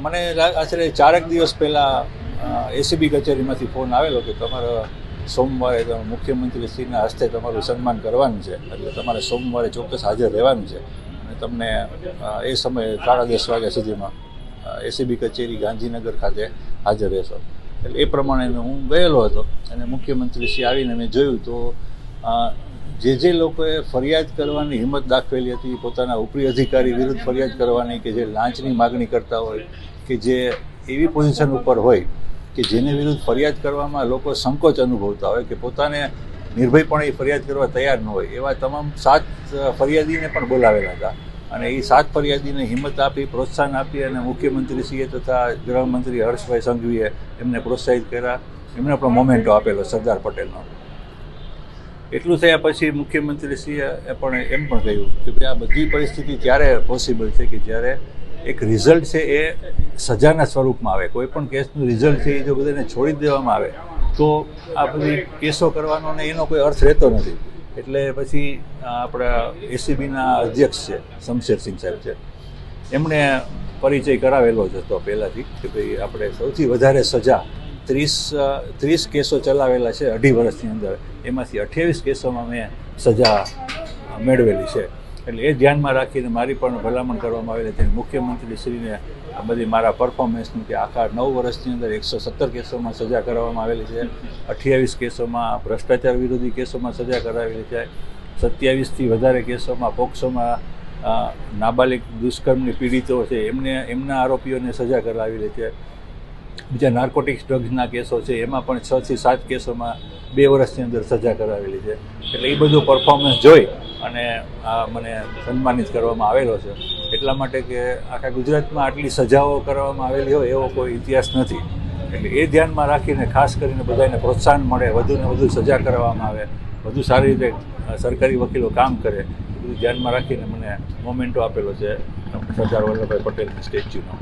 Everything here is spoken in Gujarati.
મને આશરે 4 દિવસ પહેલાં એસીબી કચેરીમાંથી ફોન આવેલો કે તમારા સોમવારે મુખ્યમંત્રીશ્રીના હસ્તે તમારું સન્માન કરવાનું છે, એટલે તમારે સોમવારે ચોક્કસ હાજર રહેવાનું છે અને તમને એ સમયે 10:30 વાગ્યા સુધીમાં એસીબી કચેરી ગાંધીનગર ખાતે હાજર રહેશો. એટલે એ પ્રમાણે હું ગયેલો હતો અને મુખ્યમંત્રીશ્રી આવીને મેં જોયું તો જે લોકોએ ફરિયાદ કરવાની હિંમત દાખવેલી હતી, પોતાના ઉપરી અધિકારી વિરુદ્ધ ફરિયાદ કરવાની, કે જે લાંચની માગણી કરતા હોય, કે જે એવી પોઝિશન ઉપર હોય કે જેને વિરુદ્ધ ફરિયાદ કરવામાં લોકો સંકોચ અનુભવતા હોય, કે પોતાને નિર્ભયપણે ફરિયાદ કરવા તૈયાર ન હોય, એવા તમામ 7 ફરિયાદીને પણ બોલાવેલા હતા. અને એ 7 ફરિયાદીને હિંમત આપી, પ્રોત્સાહન આપી અને મુખ્યમંત્રીશ્રીએ તથા ગૃહમંત્રી હર્ષભાઈ સંઘવીએ એમને પ્રોત્સાહિત કર્યા. એમને પણ મોમેન્ટો આપેલો સરદાર પટેલનો. એટલું થયા પછી મુખ્યમંત્રીશ્રીએ પણ એમ પણ કહ્યું કે ભાઈ આ બધી પરિસ્થિતિ ત્યારે પોસિબલ છે કે જ્યારે એક રિઝલ્ટ છે એ સજાના સ્વરૂપમાં આવે. કોઈ પણ કેસનું રિઝલ્ટ છે એ જો બધાને છોડી દેવામાં આવે તો આ બધી કેસો કરવાનો ને એનો કોઈ અર્થ રહેતો નથી. એટલે પછી આપણા એસીબીના અધ્યક્ષ છે શમશેરસિંહ સાહેબ છે, એમણે પરિચય કરાવેલો જ હતો પહેલાંથી કે ભાઈ આપણે સૌથી વધારે સજા 30 કેસો ચલાવેલા છે 2.5 વર્ષની અંદર, એમાંથી 28 કેસોમાં મેં સજા મેળવેલી છે. એટલે એ ધ્યાનમાં રાખીને મારી પણ ભલામણ કરવામાં આવેલી હતી. મુખ્યમંત્રીશ્રીને આ બધી મારા પરફોર્મન્સની કે આખા 9 વર્ષની અંદર 117 કેસોમાં સજા કરવામાં આવેલી છે, 28 કેસોમાં ભ્રષ્ટાચાર વિરોધી કેસોમાં સજા કરાવેલી છે, 27થી વધારે કેસોમાં પોક્સોમાં નાબાલિગ દુષ્કર્મની પીડિતો છે એમના આરોપીઓને સજા કરાવેલી છે. બીજા નાર્કોટિક્સ ડ્રગ્સના કેસો છે એમાં પણ 6 થી 7 કેસોમાં 2 વર્ષની અંદર સજા કરાવેલી છે. એટલે એ બધું પરફોર્મન્સ જોઈ અને મને સન્માનિત કરવામાં આવેલો છે. એટલા માટે કે આખા ગુજરાતમાં આટલી સજાઓ કરવામાં આવેલી હોય એવો કોઈ ઇતિહાસ નથી. એટલે એ ધ્યાનમાં રાખીને ખાસ કરીને બધાને પ્રોત્સાહન મળે, વધુને વધુ સજા કરવામાં આવે, વધુ સારી રીતે સરકારી વકીલો કામ કરે, એ બધું ધ્યાનમાં રાખીને મને મોમેન્ટો આપેલો છે સરદાર વલ્લભભાઈ પટેલની સ્ટેચ્યુનો.